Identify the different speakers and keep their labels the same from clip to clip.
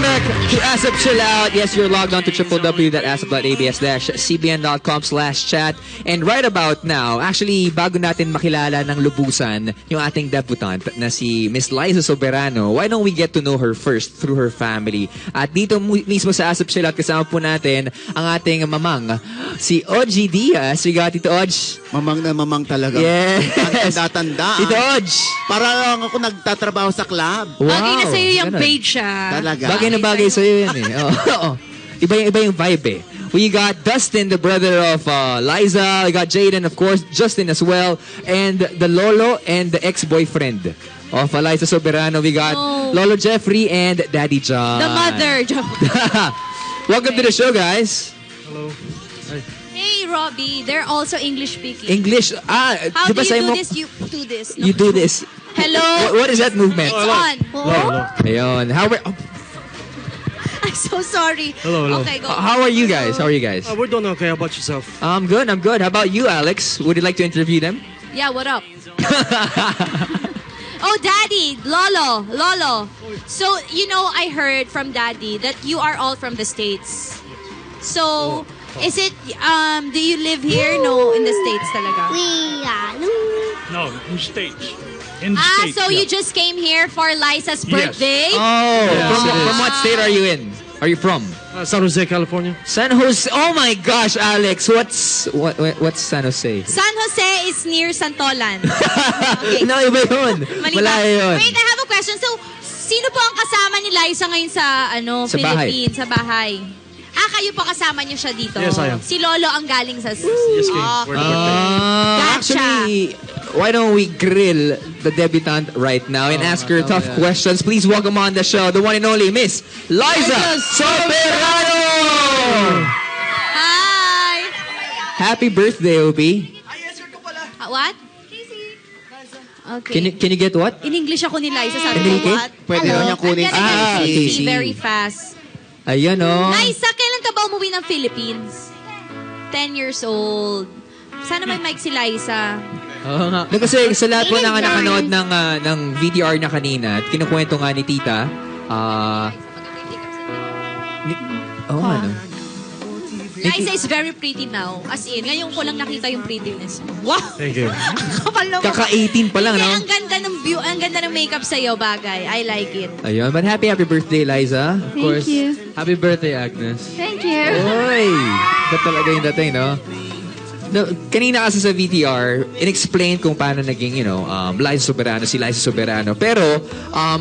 Speaker 1: Welcome back to ASAP Chill Out. Yes, you're logged on to www.asap.abs-cbn.com/chat. And right about now, actually, bago natin makilala ng lubusan yung ating debutant na si Miss Liza Soberano, why don't we get to know her first through her family? At dito mismo sa ASAP Chill Out, kasama po natin ang ating mamang, si Oji Diaz. We got Tito Oj.
Speaker 2: Mamang na mamang talaga.
Speaker 1: Yes.
Speaker 2: Ang tanda-tanda.
Speaker 1: Tito Oj.
Speaker 2: Para lang ako nagtatrabaho sa club.
Speaker 1: Wow.
Speaker 3: Bagay na sa'yo yung
Speaker 1: Ganun.
Speaker 3: page siya.
Speaker 2: Talaga.
Speaker 1: Bagay na bagay sa'yo yan eh. Oo. Iba yung vibe eh. We got Dustin, the brother of Liza. We got Jaden, of course. Justin as well. And the Lolo and the ex-boyfriend of Liza Soberano. We got Lolo Jeffrey and Daddy John.
Speaker 3: The mother.
Speaker 1: Welcome to the show, guys.
Speaker 4: Hello. Hi.
Speaker 3: Hey, Robbie. They're also English speaking.
Speaker 1: English.
Speaker 3: How
Speaker 1: di
Speaker 3: do
Speaker 1: ba
Speaker 3: you
Speaker 1: sabi
Speaker 3: do
Speaker 1: mo-
Speaker 3: this? You do this. No?
Speaker 1: You do this.
Speaker 3: Hello.
Speaker 1: What is that movement?
Speaker 3: It's on.
Speaker 4: Hello.
Speaker 1: Ayun.
Speaker 3: I'm so sorry.
Speaker 4: Hello, hello.
Speaker 3: Okay, go.
Speaker 1: How are you guys? How are you guys?
Speaker 4: We're doing okay. How about yourself?
Speaker 1: I'm good. I'm good. How about you, Alex? Would you like to interview them?
Speaker 3: Yeah, what up? Oh, Daddy, Lolo. So, you know, I heard from Daddy that you are all from the States. So, is it, do you live here? No, in the States talaga.
Speaker 5: No, in States. In the
Speaker 3: Ah,
Speaker 5: States.
Speaker 3: so you
Speaker 5: yeah.
Speaker 3: just came here for Liza's birthday?
Speaker 1: Oh, from what state are you in? Are you from?
Speaker 4: San Jose, California.
Speaker 1: San Jose. Oh my gosh, Alex. What's San Jose?
Speaker 3: San Jose is near Santolan. Okay.
Speaker 1: No, iba yun.
Speaker 3: Mali ba?
Speaker 1: Malayo yun.
Speaker 3: Wait, I have a question. So, sino po ang kasama ni Liza ngayon sa
Speaker 1: Sa bahay.
Speaker 3: Philippines, sa bahay? Ah, kayo po kasama niyo siya dito.
Speaker 4: Yes, I am.
Speaker 3: Si Lolo ang galing sa...
Speaker 4: Yes, King.
Speaker 3: Ah,
Speaker 4: We're the birthday.
Speaker 3: Gotcha.
Speaker 1: Actually, why don't we grill the debutant right now and ask her tough questions? Please welcome on the show the one and only Miss Liza Soberano!
Speaker 3: Hi!
Speaker 1: Happy birthday, Obi.
Speaker 3: What? Okay.
Speaker 1: Can you get what?
Speaker 3: In English ako ni Liza. Sabi ko,
Speaker 1: Enrique?
Speaker 3: what?
Speaker 2: Pwede
Speaker 3: Hello?
Speaker 2: raw niya kunin
Speaker 3: I'm
Speaker 2: si
Speaker 3: getting
Speaker 1: Casey.
Speaker 3: busy very fast.
Speaker 1: Ayan oh.
Speaker 3: Liza, kailan ka ba umuwi ng Philippines? 10 years old. Sana may mic si Liza.
Speaker 1: Oo nga. No, kasi sa lahat po na nakanood ng VTR na kanina at kinukwento nga ni Tita, ano?
Speaker 3: Liza is very pretty now. As in, ngayon ko lang nakita yung prettiness mo. Wow!
Speaker 4: Thank you.
Speaker 3: Kapal naman.
Speaker 1: Kaka-18 pa lang,
Speaker 3: Hindi,
Speaker 1: no?
Speaker 3: ang ganda ng view, ang ganda ng makeup sa'yo, bagay. I like it.
Speaker 1: Ayun, but happy birthday, Liza. Of course.
Speaker 3: you.
Speaker 1: Happy birthday, Agnes.
Speaker 3: Thank you.
Speaker 1: Oy! Ito talaga yung dating, no? No, kanina kasi sa VTR, in-explain kung paano naging, Liza Soberano, si Liza Soberano. Pero,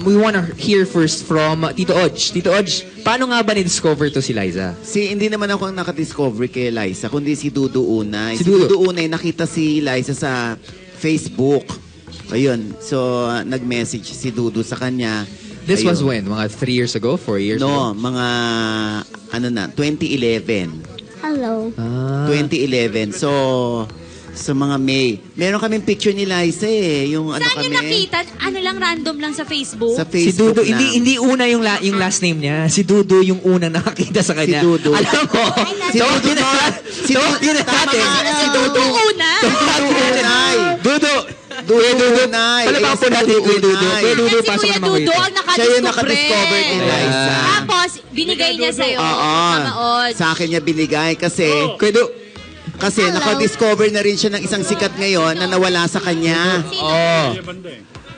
Speaker 1: we wanna hear first from Tito Oj. Tito Oj, paano nga ba ni-discover to si Liza?
Speaker 2: Hindi naman ako ang nakadiscover kay Liza, kundi si Dudu Unay.
Speaker 1: Si
Speaker 2: Si
Speaker 1: Dudu.
Speaker 2: Dudu Unay, nakita si Liza sa Facebook. Ayun. So, nag-message si Dudu sa kanya.
Speaker 1: This
Speaker 2: Ayun.
Speaker 1: was when? Mga 3 years ago? 4 years
Speaker 2: No,
Speaker 1: ago?
Speaker 2: mga, 2011.
Speaker 6: Hello.
Speaker 2: 2011. So, sa mga May. Meron kaming picture ni Liza eh. Yung ano
Speaker 3: Saan
Speaker 2: kami.
Speaker 3: nyo nakita? Ano lang, random lang sa Facebook?
Speaker 2: Sa
Speaker 1: Si
Speaker 2: Facebook
Speaker 1: Dudu,
Speaker 2: lang.
Speaker 1: hindi una yung last name niya. Si Dudu yung unang nakakita sa kanya.
Speaker 2: Si Dudu.
Speaker 1: Alam mo,
Speaker 2: Si Dudu
Speaker 1: tawagin
Speaker 2: to. Si
Speaker 1: tawagin
Speaker 2: Dudu.
Speaker 1: natin.
Speaker 2: Tama nga.
Speaker 3: Si Dudu una?
Speaker 2: Dudu Unay.
Speaker 1: Dudu.
Speaker 2: Dudu Unay.
Speaker 1: Palapakan po
Speaker 2: Yes,
Speaker 1: natin
Speaker 2: Dudu
Speaker 1: Kuya Dudu.
Speaker 2: Unay.
Speaker 1: Kuya Dudu,
Speaker 3: Kasi
Speaker 1: pasok
Speaker 3: Kuya
Speaker 1: naman
Speaker 3: Dudu
Speaker 1: Kuya.
Speaker 3: ang
Speaker 2: Siya yung nakadiscover ni
Speaker 1: Ayan.
Speaker 2: Liza.
Speaker 3: Tapos, binigay niya sa'yo.
Speaker 2: Oo.
Speaker 3: Panood.
Speaker 2: Sa akin niya binigay kasi
Speaker 1: Kuya Dudu.
Speaker 2: nakadiscover na rin siya ng isang sikat ngayon na nawala sa kanya.
Speaker 1: Oh.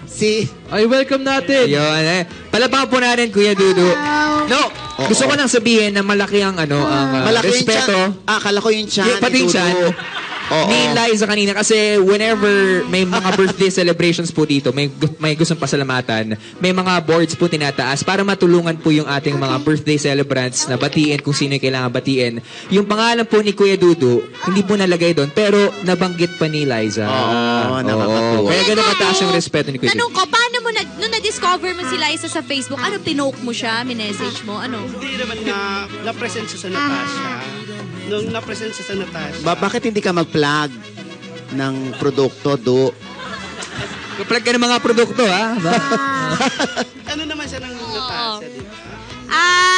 Speaker 2: Si
Speaker 4: Ay, welcome natin.
Speaker 1: Ayun eh. Palapakan po natin Kuya Dudu. No,
Speaker 2: Oo.
Speaker 1: gusto ko nang sabihin na malaki ang
Speaker 2: malaki yung
Speaker 1: respeto.
Speaker 2: tiyan. Akala ko yung tiyan.
Speaker 1: Pati yung
Speaker 2: ni Dudu.
Speaker 1: tiyan.
Speaker 2: Oo.
Speaker 1: Ni Liza kanina kasi whenever may mga birthday celebrations po dito, may gustong pasalamatan, may mga boards po tinataas para matulungan po yung ating mga birthday celebrants na batiin kung sino yung kailangan batiin. Yung pangalan po ni Kuya Dudu, hindi po nalagay doon, pero nabanggit pa ni Liza.
Speaker 2: Oo, nakakatuwa.
Speaker 1: Kaya ganun kataas yung respeto ni Kuya
Speaker 3: Tanong
Speaker 1: Dudu.
Speaker 3: ko, paano mo, nung na-discover mo si Liza sa Facebook, ano, pinoke mo siya, minessage mo, ano?
Speaker 7: Hindi naman na-present siya sa Natasha. Nung na-present siya sa Natasha,
Speaker 2: Bakit hindi ka mag-plug ng produkto, Do?
Speaker 1: Kaplag ka ng mga produkto, ha?
Speaker 7: ano naman siya ng Natasha, di ba?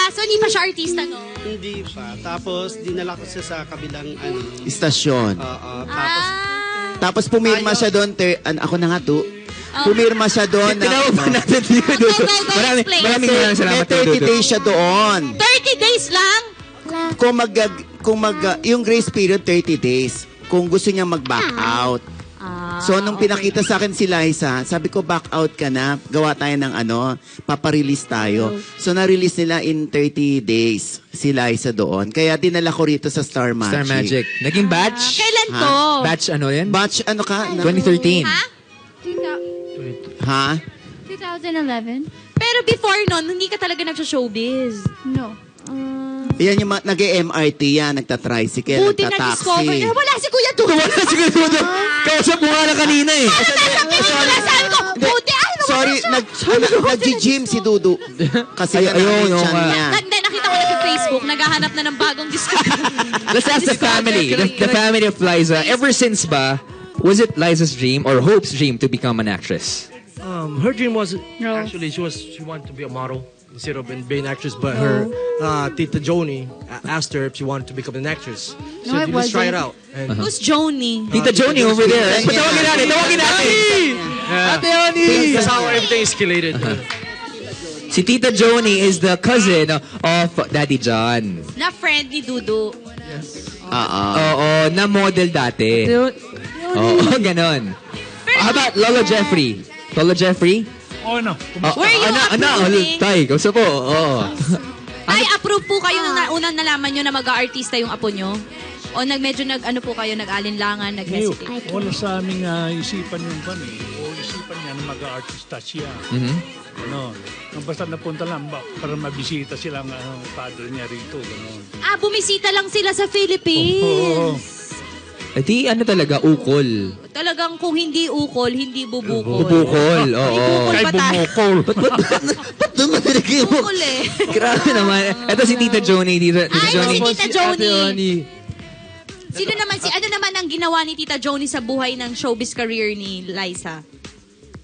Speaker 3: So hindi pa siya artista, no?
Speaker 7: Hindi pa. Tapos, dinala ko siya sa kabilang,
Speaker 2: Istasyon.
Speaker 7: tapos,
Speaker 2: Tapos pumirma siya doon, ako na nga, Do. Pumirma siya doon.
Speaker 1: Tinawag pa natin si Dudu.
Speaker 3: Go, explain.
Speaker 1: Maraming salamat
Speaker 2: May
Speaker 1: kay
Speaker 2: 30
Speaker 1: Dudu.
Speaker 2: days siya doon.
Speaker 3: 30 days lang?
Speaker 2: Yung grace period, 30 days. Kung gusto niya mag-back out. So, nung pinakita sa akin si Liza, sabi ko, back out ka na. Gawa tayo ng paparelease tayo. So, na-release nila in 30 days si Liza doon. Kaya dinala ko rito sa Star Magic.
Speaker 1: Star Magic. Naging batch?
Speaker 3: Kailan to?
Speaker 1: Batch ano yan?
Speaker 2: Batch ka?
Speaker 1: 2013.
Speaker 3: Ha?
Speaker 2: Ha?
Speaker 6: 2011?
Speaker 3: Pero before nun, hindi ka talaga nagsa-showbiz.
Speaker 6: No.
Speaker 2: Yan yung nag-MRT yan, nagta-tricycle,
Speaker 3: Buti na-discover.
Speaker 2: nagta-taxi.
Speaker 3: Wala si Kuya Dudu.
Speaker 1: Wala si Kuya Dudu. Kausap mo nga na kanina eh.
Speaker 3: Nasa pelikula, sabi ko, buti,
Speaker 2: Sorry, nag-gym si Dudu. Kasi yan
Speaker 1: ayun,
Speaker 2: ang
Speaker 1: oo
Speaker 2: chan
Speaker 1: nga.
Speaker 2: niya.
Speaker 3: Nakita ko na sa Facebook, naghahanap na ng bagong discover.
Speaker 1: Let's ask the family. The family of Liza. Ever since ba, was it Liza's dream or Hope's dream to become an actress?
Speaker 4: Her dream was
Speaker 6: No.
Speaker 4: actually she wanted to be a model instead of being an actress. But her Tita Joni asked her if she wanted to become an actress. So
Speaker 6: No, it
Speaker 4: let's try it
Speaker 6: wasn't.
Speaker 4: out. And
Speaker 3: Who's Joni?
Speaker 1: Tita Joni over there. Patawagin natin. Tawagin natin. Ate Joni.
Speaker 4: that's how everything escalated.
Speaker 1: Si Tita Joni is the cousin of Daddy John.
Speaker 3: Na friend ni Dudu.
Speaker 1: Oo, na model dati. Oo, ganon. How about Lolo Jeffrey? Lolo Jeffrey?
Speaker 5: Oh, no.
Speaker 3: Were you approving?
Speaker 1: Tay, kausap po. Oo.
Speaker 3: Ay, approve po kayo nung unang nalaman nyo na mag-aartista yung apo nyo? O ano po kayo, nag-alinlangan, nag-hesitate?
Speaker 5: Wala sa aming isipan yung ban eh. O isipan niya na mag-artista siya. Ano, basta napunta lang para mabisita silang father niya rito. Ganon.
Speaker 3: Bumisita lang sila sa Philippines.
Speaker 5: Oo.
Speaker 1: Di talaga, ukol.
Speaker 3: Talagang kung hindi ukol, hindi bubukol.
Speaker 1: Bubukol, oo.
Speaker 3: Bubukol
Speaker 5: Kay
Speaker 3: pa tayo.
Speaker 5: bumukol.
Speaker 1: Ba't doon mo tinigay mo?
Speaker 3: Bubukol eh.
Speaker 1: Grabe naman. Ito si Tita Joni. Tita
Speaker 3: Ay,
Speaker 1: Joni.
Speaker 3: si Tita Joni. Ano naman ang ginawa ni Tita Joni sa buhay ng showbiz career ni Liza?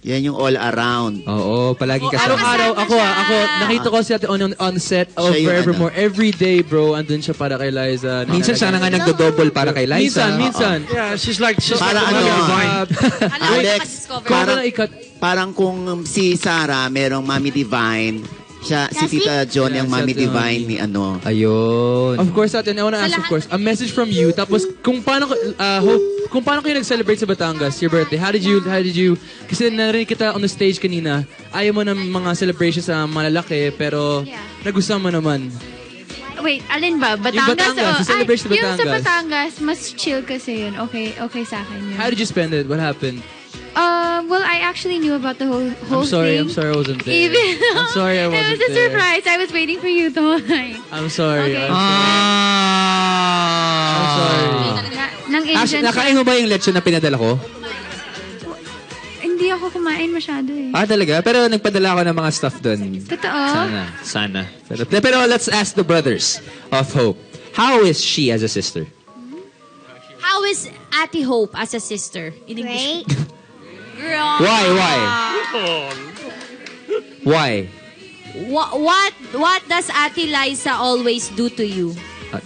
Speaker 2: Yan yung all around.
Speaker 1: Oo, palagi kasama.
Speaker 3: Araw-araw
Speaker 8: Ako, nakita ko siya on set of
Speaker 2: Siya yung
Speaker 8: Forevermore. Every day, bro, andun siya para kay Liza.
Speaker 1: Minsan siya na nga nagdo-double para kay Liza.
Speaker 8: Minsan.
Speaker 4: Yeah, she's like
Speaker 2: Para
Speaker 4: like
Speaker 2: ano,
Speaker 4: divine.
Speaker 3: Alam mo,
Speaker 2: Alex,
Speaker 3: nakadiscover.
Speaker 2: parang-
Speaker 8: ikat.
Speaker 2: Parang kung si Sarah, merong Mami Divine, si Tita John yung
Speaker 8: Yeah,
Speaker 2: Mami
Speaker 8: si Ate
Speaker 2: Divine
Speaker 8: Johnny.
Speaker 2: ni ano.
Speaker 1: Ayun.
Speaker 8: Of course, Ate, I wanna ask, of course, a message from you. Tapos, kung paano kayo nag-celebrate sa Batangas, your birthday, how did you, kasi narinig kita on the stage kanina, ayaw mo ng mga celebrations sa malalaki, pero
Speaker 6: Yeah.
Speaker 8: nagustuhan mo naman.
Speaker 6: Wait, alin ba? Batangas?
Speaker 8: Batangas, yung celebration sa
Speaker 6: Yung sa
Speaker 8: Batangas.
Speaker 6: Batangas, mas chill kasi yun. Okay sa akin yun.
Speaker 8: How did you spend it? What happened?
Speaker 6: Well, I actually knew about the whole
Speaker 8: I'm sorry
Speaker 6: thing.
Speaker 8: I wasn't there.
Speaker 6: Even
Speaker 8: I'm sorry I
Speaker 6: it
Speaker 8: wasn't
Speaker 6: was a
Speaker 8: there.
Speaker 6: surprise. I was waiting for you the whole night.
Speaker 8: I'm sorry.
Speaker 6: Okay.
Speaker 8: I'm sorry.
Speaker 6: Nang
Speaker 1: Actually,
Speaker 6: Indian
Speaker 1: nakain mo ba yung lechon na pinadala ko?
Speaker 6: Hindi ako kumain masyado eh.
Speaker 1: Talaga? Pero nagpadala ako ng mga stuff doon.
Speaker 6: Totoo?
Speaker 1: Sana. Pero let's ask the brothers of Hope. How is she as a sister?
Speaker 3: How is Ate Hope as a sister? In English? Girl.
Speaker 1: Why?
Speaker 3: What does Ate Liza always do to you?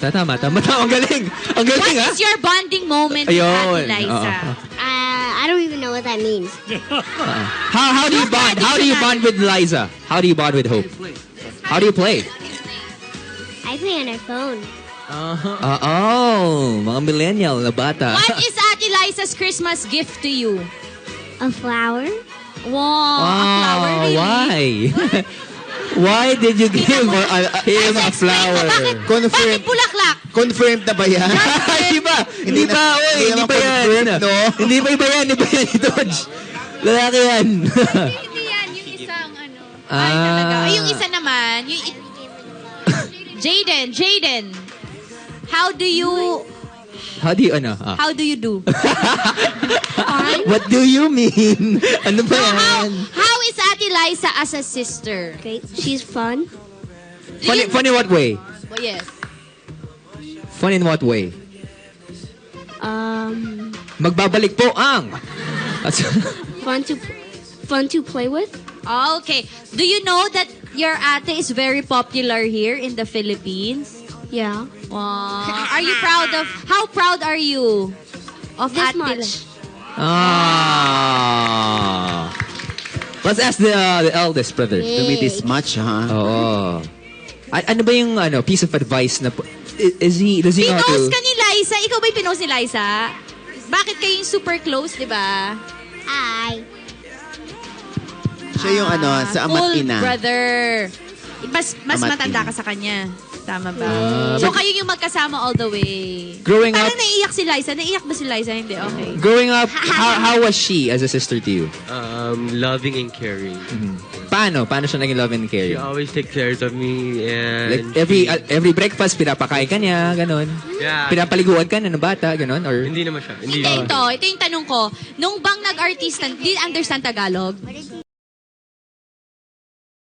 Speaker 1: Tama. Ang galing. Ang galing,
Speaker 3: What is your bonding moment with Ate
Speaker 1: Ayun.
Speaker 3: Liza?
Speaker 9: I don't even know what that means.
Speaker 1: How do you bond? How do you bond with Liza? How do you bond with Hope? How do you play?
Speaker 9: I play on her phone.
Speaker 1: Mga millennial na bata.
Speaker 3: What is Ate Liza's Christmas gift to you?
Speaker 9: A flower?
Speaker 3: Wow, a flower really?
Speaker 1: Why? Why did you give him a flower?
Speaker 3: Bakit
Speaker 2: Confirm.
Speaker 3: bulaklak?
Speaker 2: Confirmed na ba yan?
Speaker 1: Hindi ba? Hindi
Speaker 2: na-
Speaker 1: ba? Oy,
Speaker 2: hindi
Speaker 1: hindi
Speaker 2: naman
Speaker 1: ba yan?
Speaker 2: confirmed, no?
Speaker 1: Hindi ba iba yan? Iba yan, Dodge. Lalaki yan.
Speaker 6: Hindi yan. Yung isang ano.
Speaker 3: Ay, talaga. Ay, yung isa naman, Jaden. How do you
Speaker 1: How do you
Speaker 3: do?
Speaker 1: What do you mean? Ano ba yan?
Speaker 3: How is Ate Liza as a sister?
Speaker 9: Great. She's fun.
Speaker 1: Fun in what way?
Speaker 3: Oh, yes.
Speaker 1: Fun in what way? Magbabalik po ang...
Speaker 9: Fun to play with.
Speaker 3: Okay. Do you know that your ate is very popular here in the Philippines?
Speaker 9: Yeah.
Speaker 3: Wow. Are you proud of... How proud are you of
Speaker 9: This
Speaker 3: Ate
Speaker 9: much.
Speaker 3: Liza?
Speaker 1: Let's ask the eldest brother.
Speaker 2: To be this much, ha?
Speaker 1: Oo. Ano ba yung piece of advice na does he know how
Speaker 3: Pinost
Speaker 1: to...
Speaker 3: ka ni Liza. Ikaw ba yung pinost ni Liza? Bakit kayong super close, di ba?
Speaker 9: Hi.
Speaker 2: Siya yung sa ama't
Speaker 3: Cool
Speaker 2: ina.
Speaker 3: brother. Mas
Speaker 2: Ama't
Speaker 3: matanda
Speaker 2: ina.
Speaker 3: ka sa kanya. Tama ba? So kayo yung magkasama all the way.
Speaker 1: Growing up,
Speaker 3: Parang naiiyak si Liza. Naiiyak ba si Liza? Hindi, okay.
Speaker 1: growing up, how was she as a sister to you?
Speaker 10: Loving and caring.
Speaker 1: Paano siya naging love and
Speaker 10: She
Speaker 1: caring?
Speaker 10: always takes care of me
Speaker 1: Like
Speaker 10: and
Speaker 1: every breakfast pinapakain ka niya, ganon.
Speaker 10: Yeah.
Speaker 1: Pinapaliguan ka na ng bata, ganon, or
Speaker 10: hindi naman siya.
Speaker 3: Hindi, ito yung tanong ko. Nung bang nag-artista, do you understand Tagalog?